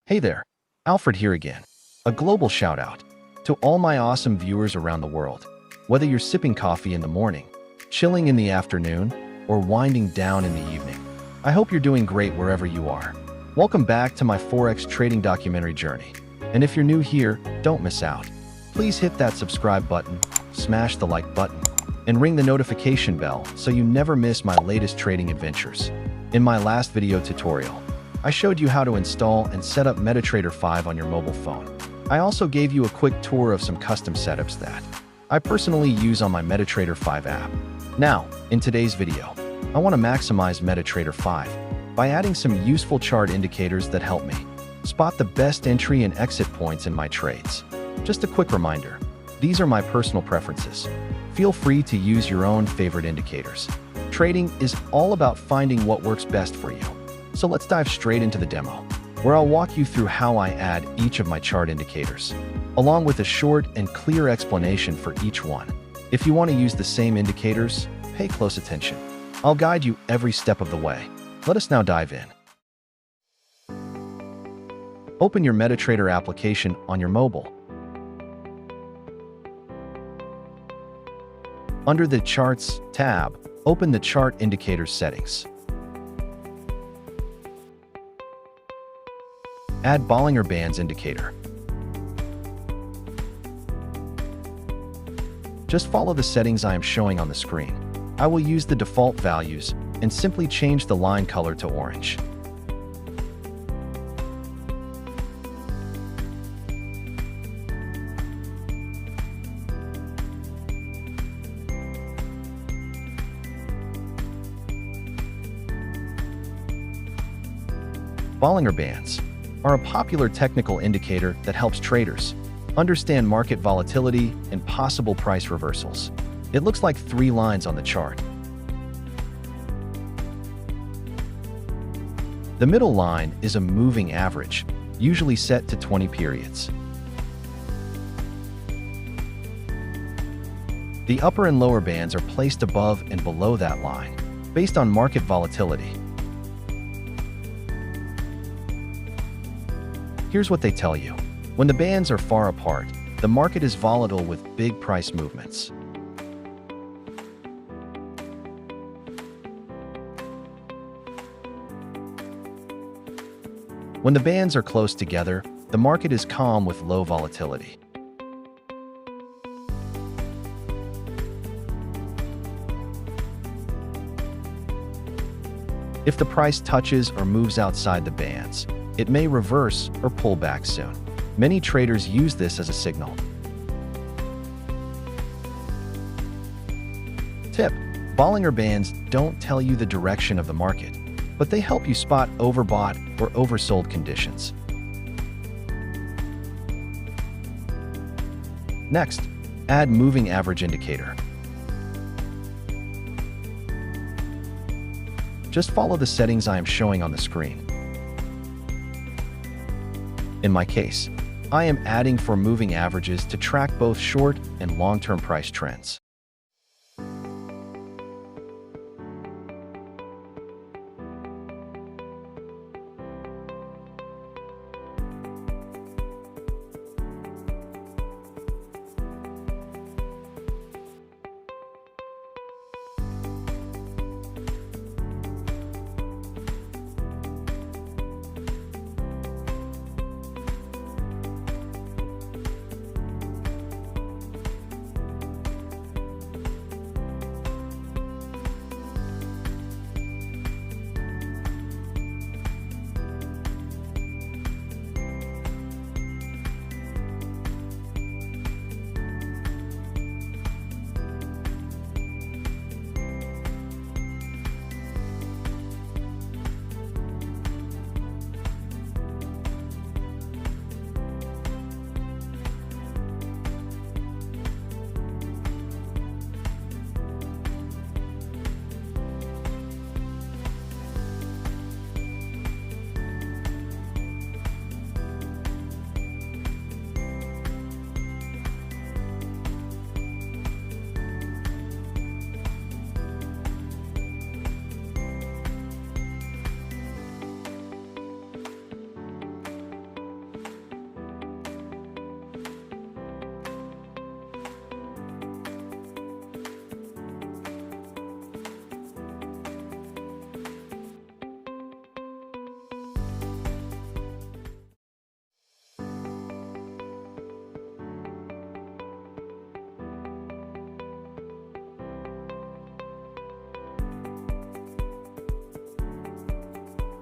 Hey there, Alfred here again. A global shout out to all my awesome viewers around the world. Whether you're sipping coffee in the morning, chilling in the afternoon, or winding down in the evening, I hope you're doing great wherever you are. Welcome back to my Forex trading documentary journey. And if you're new here, don't miss out. Please hit that subscribe button, smash the like button, and ring the notification bell so you never miss my latest trading adventures. In my last video tutorial, I showed you how to install and set up MetaTrader 5 on your mobile phone. I also gave you a quick tour of some custom setups that I personally use on my MetaTrader 5 app. Now, in today's video, I want to maximize MetaTrader 5 by adding some useful chart indicators that help me spot the best entry and exit points in my trades. Just a quick reminder, these are my personal preferences. Feel free to use your own favorite indicators. Trading is all about finding what works best for you. So let's dive straight into the demo, where I'll walk you through how I add each of my chart indicators, along with a short and clear explanation for each one. If you want to use the same indicators, pay close attention. I'll guide you every step of the way. Let us now dive in. Open your MetaTrader application on your mobile. Under the Charts tab, open the Chart Indicators settings. Add Bollinger Bands indicator. Just follow the settings I am showing on the screen. I will use the default values and simply change the line color to orange. Bollinger Bands are a popular technical indicator that helps traders understand market volatility and possible price reversals. It looks like 3 lines on the chart. The middle line is a moving average, usually set to 20 periods. The upper and lower bands are placed above and below that line, based on market volatility. Here's what they tell you. When the bands are far apart, the market is volatile with big price movements. When the bands are close together, the market is calm with low volatility. If the price touches or moves outside the bands, it may reverse or pull back soon. Many traders use this as a signal. Tip: Bollinger Bands don't tell you the direction of the market, but they help you spot overbought or oversold conditions. Next, add Moving Average indicator. Just follow the settings I am showing on the screen. In my case, I am adding for moving averages to track both short and long-term price trends.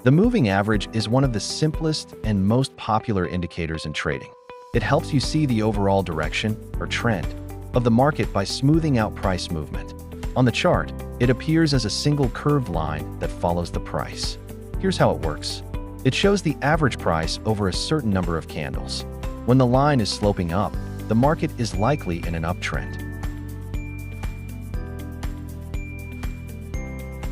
The moving average is one of the simplest and most popular indicators in trading. It helps you see the overall direction, or trend, of the market by smoothing out price movement. On the chart, it appears as a single curved line that follows the price. Here's how it works. It shows the average price over a certain number of candles. When the line is sloping up, the market is likely in an uptrend.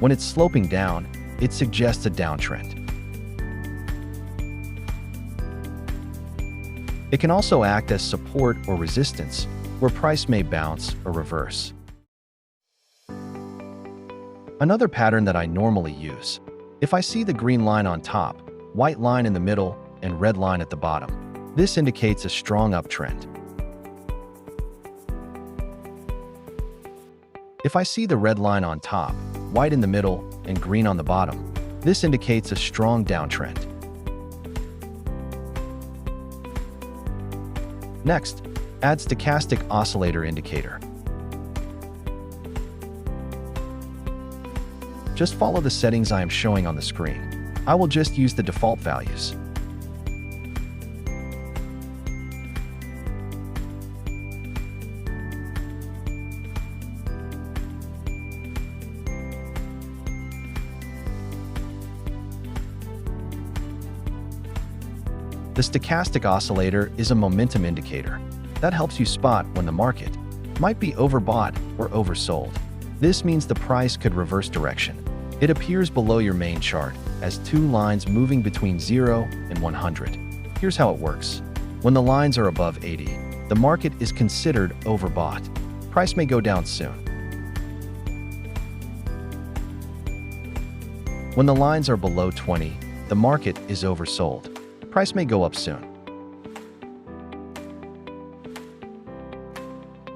When it's sloping down, it suggests a downtrend. It can also act as support or resistance, where price may bounce or reverse. Another pattern that I normally use. If I see the green line on top, white line in the middle, and red line at the bottom, this indicates a strong uptrend. If I see the red line on top, white in the middle, and green on the bottom, this indicates a strong downtrend. Next, add Stochastic Oscillator indicator. Just follow the settings I am showing on the screen. I will just use the default values. The stochastic oscillator is a momentum indicator that helps you spot when the market might be overbought or oversold. This means the price could reverse direction. It appears below your main chart as two lines moving between 0 and 100. Here's how it works. When the lines are above 80, the market is considered overbought. Price may go down soon. When the lines are below 20, the market is oversold. Price may go up soon.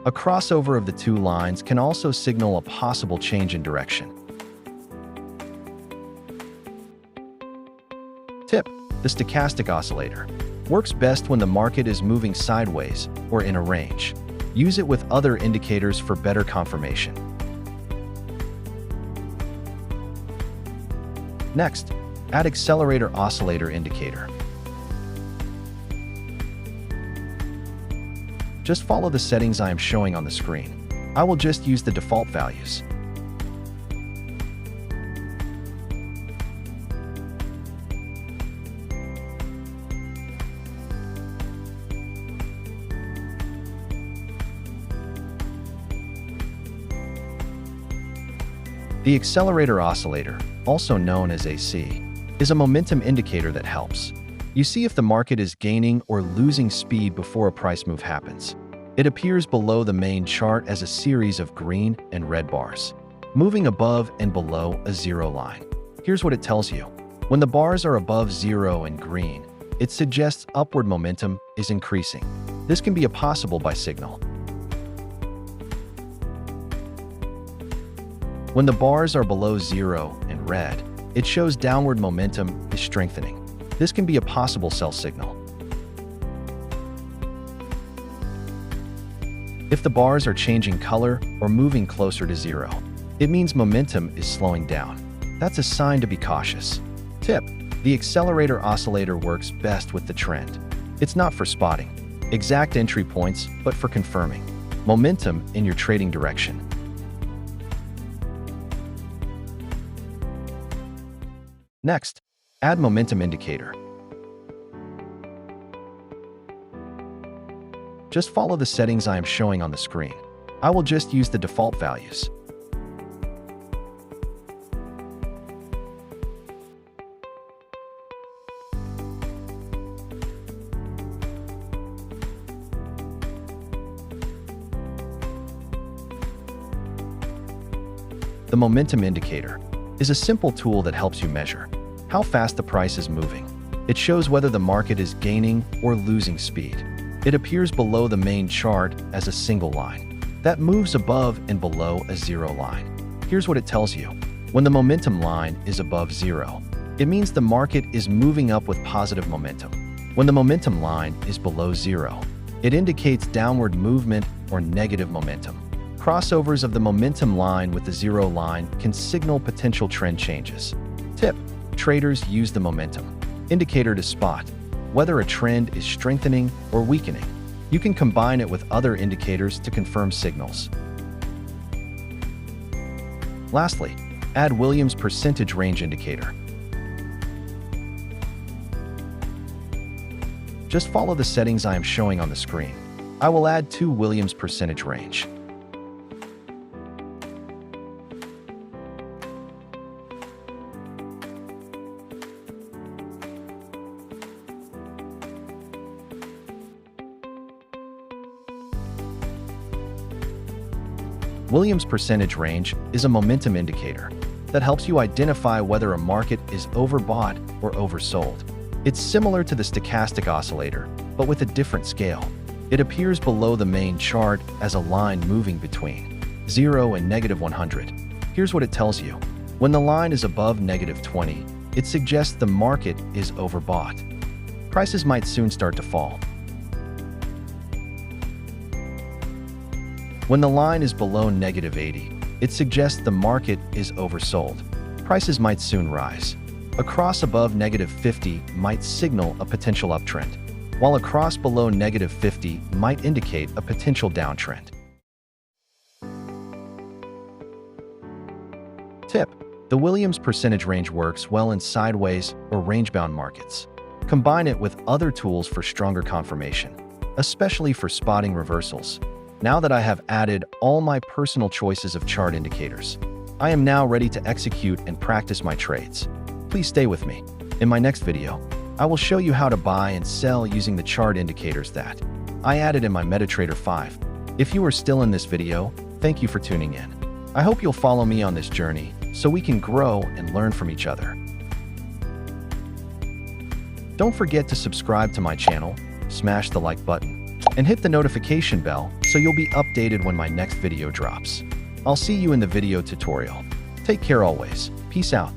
A crossover of the two lines can also signal a possible change in direction. Tip: the stochastic oscillator works best when the market is moving sideways or in a range. Use it with other indicators for better confirmation. Next, add Accelerator Oscillator indicator. Just follow the settings I am showing on the screen. I will just use the default values. The Accelerator Oscillator, also known as AC, is a momentum indicator that helps you see if the market is gaining or losing speed before a price move happens. It appears below the main chart as a series of green and red bars, moving above and below a zero line. Here's what it tells you. When the bars are above 0 and green, it suggests upward momentum is increasing. This can be a possible buy signal. When the bars are below 0 and red, it shows downward momentum is strengthening. This can be a possible sell signal. If the bars are changing color or moving closer to 0, it means momentum is slowing down. That's a sign to be cautious. Tip: the Accelerator Oscillator works best with the trend. It's not for spotting exact entry points, but for confirming momentum in your trading direction. Next, add momentum indicator. Just follow the settings I am showing on the screen. I will just use the default values. The momentum indicator is a simple tool that helps you measure how fast the price is moving. It shows whether the market is gaining or losing speed. It appears below the main chart as a single line that moves above and below a zero line. Here's what it tells you. When the momentum line is above 0, it means the market is moving up with positive momentum. When the momentum line is below 0, it indicates downward movement or negative momentum. Crossovers of the momentum line with the 0 line can signal potential trend changes. Tip: traders use the momentum indicator to spot whether a trend is strengthening or weakening. You can combine it with other indicators to confirm signals. Lastly, add Williams percentage range indicator. Just follow the settings I am showing on the screen. I will add 2 Williams percentage range. Williams percentage range is a momentum indicator that helps you identify whether a market is overbought or oversold. It's similar to the Stochastic Oscillator, but with a different scale. It appears below the main chart as a line moving between 0 and -100. Here's what it tells you. When the line is above -20, it suggests the market is overbought. Prices might soon start to fall. When the line is below -80, it suggests the market is oversold. Prices might soon rise. A cross above -50 might signal a potential uptrend, while a cross below -50 might indicate a potential downtrend. Tip: the Williams percentage range works well in sideways or range-bound markets. Combine it with other tools for stronger confirmation, especially for spotting reversals. Now that I have added all my personal choices of chart indicators, I am now ready to execute and practice my trades. Please stay with me. In my next video, I will show you how to buy and sell using the chart indicators that I added in my MetaTrader 5. If you are still in this video, thank you for tuning in. I hope you'll follow me on this journey so we can grow and learn from each other. Don't forget to subscribe to my channel, smash the like button, and hit the notification bell so you'll be updated when my next video drops. I'll see you in the video tutorial. Take care always. Peace out.